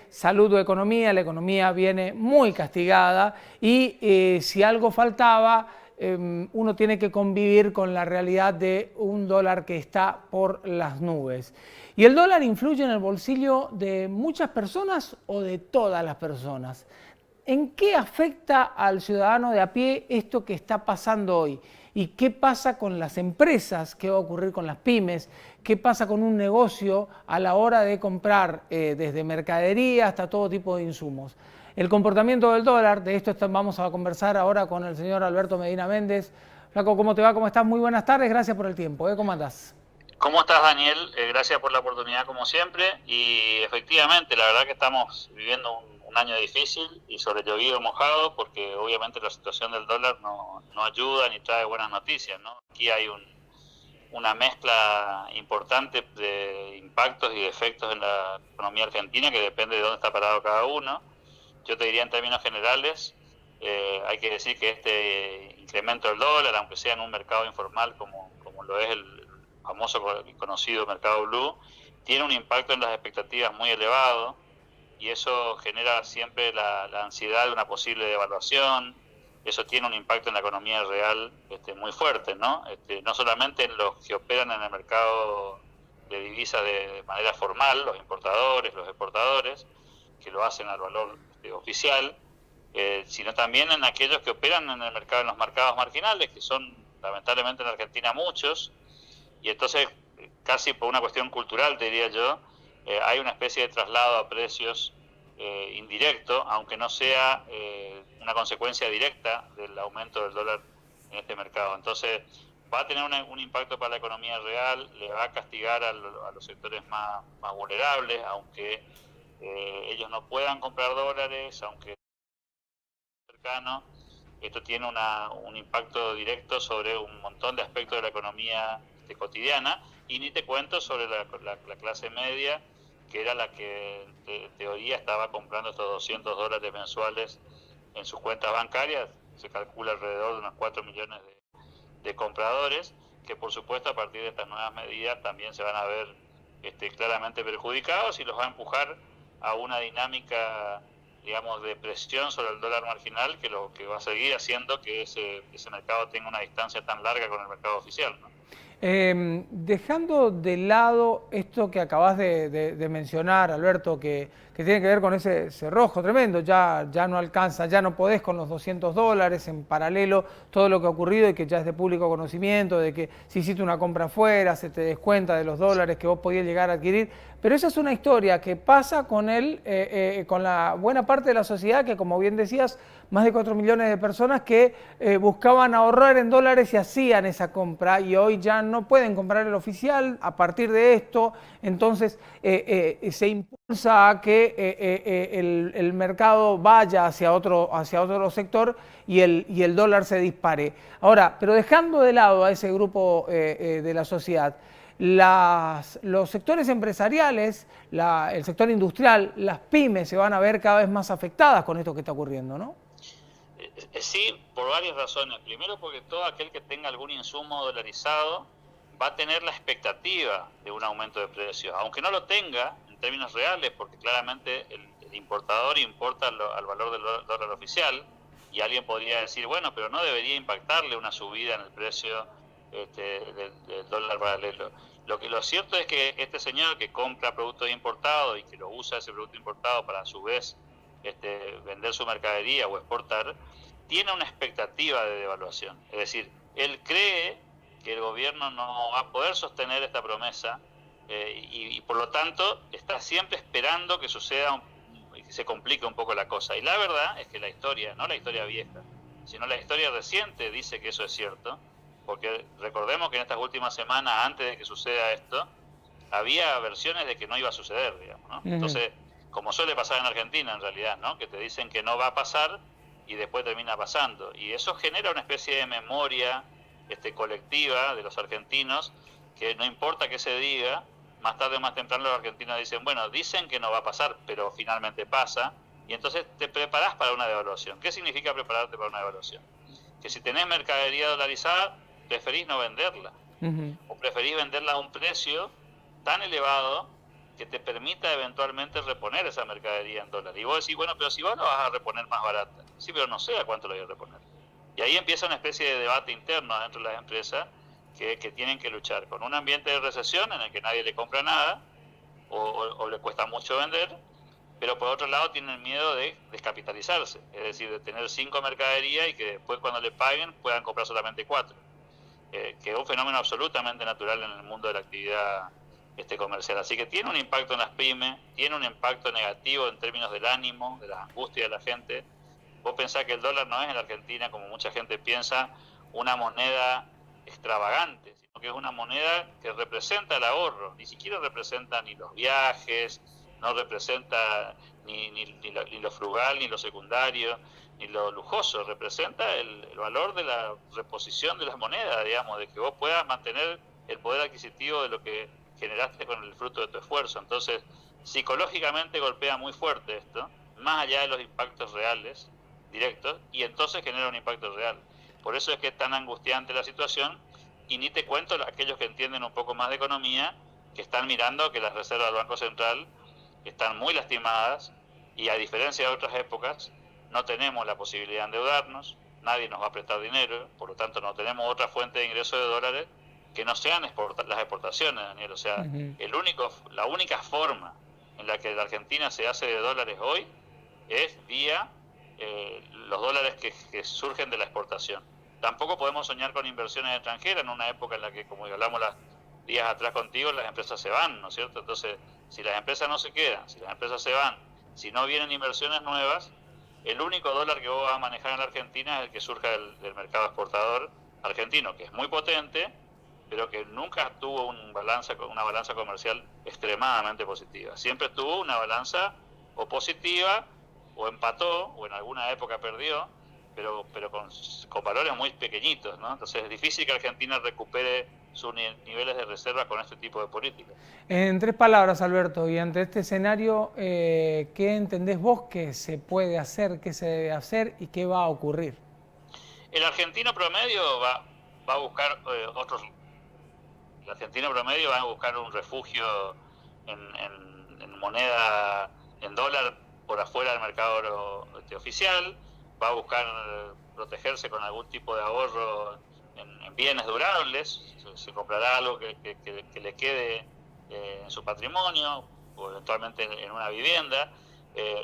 salud o economía, la economía viene muy castigada y si algo faltaba, uno tiene que convivir con la realidad de un dólar que está por las nubes. ¿Y el dólar influye en el bolsillo de muchas personas o de todas las personas? ¿En qué afecta al ciudadano de a pie esto que está pasando hoy? ¿Y qué pasa con las empresas? ¿Qué va a ocurrir con las pymes? ¿Qué pasa con un negocio a la hora de comprar desde mercadería hasta todo tipo de insumos? El comportamiento del dólar, de esto vamos a conversar ahora con el señor Alberto Medina Méndez. Flaco, ¿cómo te va? ¿Cómo estás? Muy buenas tardes, gracias por el tiempo. ¿Cómo andás? ¿Cómo estás, Daniel? Gracias por la oportunidad, como siempre. Y efectivamente, la verdad que estamos viviendo un año difícil y sobre llovido mojado, porque obviamente la situación del dólar no ayuda ni trae buenas noticias, ¿no? Aquí hay una mezcla importante de impactos y de efectos en la economía argentina que depende de dónde está parado cada uno. Yo te diría en términos generales, hay que decir que este incremento del dólar, aunque sea en un mercado informal como lo es el famoso y conocido mercado blue, tiene un impacto en las expectativas muy elevado y eso genera siempre la ansiedad de una posible devaluación. Eso tiene un impacto en la economía real muy fuerte, ¿no? No solamente en los que operan en el mercado de divisas de manera formal, los importadores, los exportadores, que lo hacen al valor oficial, sino también en aquellos que operan en el mercado, en los mercados marginales, que son lamentablemente en Argentina muchos, y entonces casi por una cuestión cultural, te diría yo, hay una especie de traslado a precios indirecto, aunque no sea una consecuencia directa del aumento del dólar en este mercado. Entonces va a tener un impacto para la economía real, le va a castigar a los sectores más vulnerables, aunque ellos no puedan comprar dólares, aunque cercano, esto tiene un impacto directo sobre un montón de aspectos de la economía cotidiana, y ni te cuento sobre la clase media, que era la que en teoría estaba comprando estos $200 mensuales en sus cuentas bancarias. Se calcula alrededor de unos 4 millones de compradores, que por supuesto a partir de estas nuevas medidas también se van a ver claramente perjudicados, y los va a empujar a una dinámica, digamos, de presión sobre el dólar marginal, que lo que va a seguir haciendo que ese mercado tenga una distancia tan larga con el mercado oficial, ¿no? Dejando de lado esto que acabas de mencionar, Alberto, que tiene que ver con ese cerrojo tremendo, ya no alcanza, ya no podés con los $200, en paralelo todo lo que ha ocurrido y que ya es de público conocimiento, de que si hiciste una compra afuera, se te descuenta de los dólares que vos podías llegar a adquirir, pero esa es una historia que pasa con con la buena parte de la sociedad, que como bien decías, más de 4 millones de personas que buscaban ahorrar en dólares y hacían esa compra, y hoy ya no pueden comprar el oficial a partir de esto. Entonces se impulsa a que el mercado vaya hacia otro sector y el dólar se dispare. Ahora, pero dejando de lado a ese grupo de la sociedad, los sectores empresariales, el sector industrial, las pymes se van a ver cada vez más afectadas con esto que está ocurriendo, ¿no? Sí, por varias razones. Primero, porque todo aquel que tenga algún insumo dolarizado va a tener la expectativa de un aumento de precios, aunque no lo tenga en términos reales, porque claramente el importador importa al valor del dólar oficial, y alguien podría decir, bueno, pero no debería impactarle una subida en el precio del dólar paralelo. Lo cierto es que este señor que compra productos importados y que lo usa ese producto importado para a su vez vender su mercadería o exportar, tiene una expectativa de devaluación. Es decir, él cree que el gobierno no va a poder sostener esta promesa, y por lo tanto está siempre esperando que suceda y que se complique un poco la cosa. Y la verdad es que la historia, no la historia vieja, sino la historia reciente, dice que eso es cierto, porque recordemos que en estas últimas semanas, antes de que suceda esto, había versiones de que no iba a suceder, digamos, ¿no? Entonces, como suele pasar en Argentina en realidad, ¿no? Que te dicen que no va a pasar y después termina pasando. Y eso genera una especie de memoria colectiva de los argentinos, que no importa qué se diga, más tarde o más temprano los argentinos dicen, bueno, dicen que no va a pasar, pero finalmente pasa, y entonces te preparás para una devaluación. ¿Qué significa prepararte para una devaluación? Que si tenés mercadería dolarizada, preferís no venderla, o preferís venderla a un precio tan elevado que te permita eventualmente reponer esa mercadería en dólares. Y vos decís, bueno, pero si vos lo vas a reponer más barata. Sí, pero no sé a cuánto lo voy a reponer. Y ahí empieza una especie de debate interno dentro de las empresas que tienen que luchar con un ambiente de recesión en el que nadie le compra nada o le cuesta mucho vender, pero por otro lado tienen miedo de descapitalizarse, es decir, de tener 5 mercaderías y que después cuando le paguen puedan comprar solamente 4. Que es un fenómeno absolutamente natural en el mundo de la actividad comercial. Así que tiene un impacto en las pymes, tiene un impacto negativo en términos del ánimo, de la angustia de la gente. Vos pensás que el dólar no es en la Argentina, como mucha gente piensa, una moneda extravagante, sino que es una moneda que representa el ahorro, ni siquiera representa ni los viajes, no representa ni lo frugal, ni lo secundario, ni lo lujoso, representa el valor de la reposición de las monedas, digamos, de que vos puedas mantener el poder adquisitivo de lo que generaste con el fruto de tu esfuerzo. Entonces, psicológicamente golpea muy fuerte esto, más allá de los impactos reales, directos, y entonces genera un impacto real. Por eso es que es tan angustiante la situación, y ni te cuento aquellos que entienden un poco más de economía, que están mirando que las reservas del Banco Central están muy lastimadas, y a diferencia de otras épocas, no tenemos la posibilidad de endeudarnos, nadie nos va a prestar dinero, por lo tanto no tenemos otra fuente de ingreso de dólares que no sean las exportaciones, Daniel. O sea, la única forma en la que la Argentina se hace de dólares hoy es vía los dólares que surgen de la exportación. Tampoco podemos soñar con inversiones extranjeras en una época en la que, como hablamos días atrás contigo, las empresas se van, ¿no es cierto? Entonces, si las empresas no se quedan, si las empresas se van, si no vienen inversiones nuevas, el único dólar que vos vas a manejar en la Argentina es el que surja del mercado exportador argentino, que es muy potente, pero que nunca tuvo una balanza comercial extremadamente positiva. Siempre tuvo una balanza o positiva, o empató, o en alguna época perdió, pero con valores muy pequeñitos, ¿no? Entonces es difícil que Argentina recupere sus niveles de reserva con este tipo de políticas. En 3 palabras, Alberto, y ante este escenario, ¿qué entendés vos que se puede hacer, qué se debe hacer y qué va a ocurrir? El argentino promedio va a buscar el argentino promedio va a buscar un refugio en moneda, en dólar, por afuera del mercado oficial, va a buscar protegerse con algún tipo de ahorro en bienes durables, se comprará algo que le quede en su patrimonio, o eventualmente en una vivienda,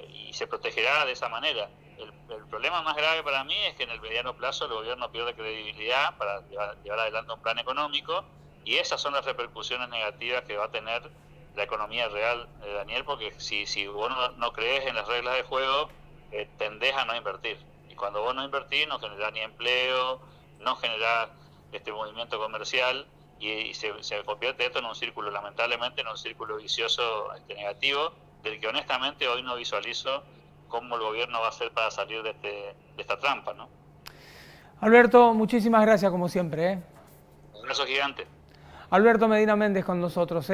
y se protegerá de esa manera. El problema más grave para mí es que en el mediano plazo el gobierno pierde credibilidad para llevar adelante un plan económico, y esas son las repercusiones negativas que va a tener la economía real, Daniel, porque si vos no crees en las reglas de juego, tendés a no invertir. Y cuando vos no invertís, no generás ni empleo, no generás movimiento comercial, y se convierte esto en un círculo, lamentablemente, en un círculo vicioso negativo, del que honestamente hoy no visualizo cómo el gobierno va a hacer para salir de esta trampa, ¿no? Alberto, muchísimas gracias como siempre. Un abrazo gigante. Alberto Medina Méndez con nosotros.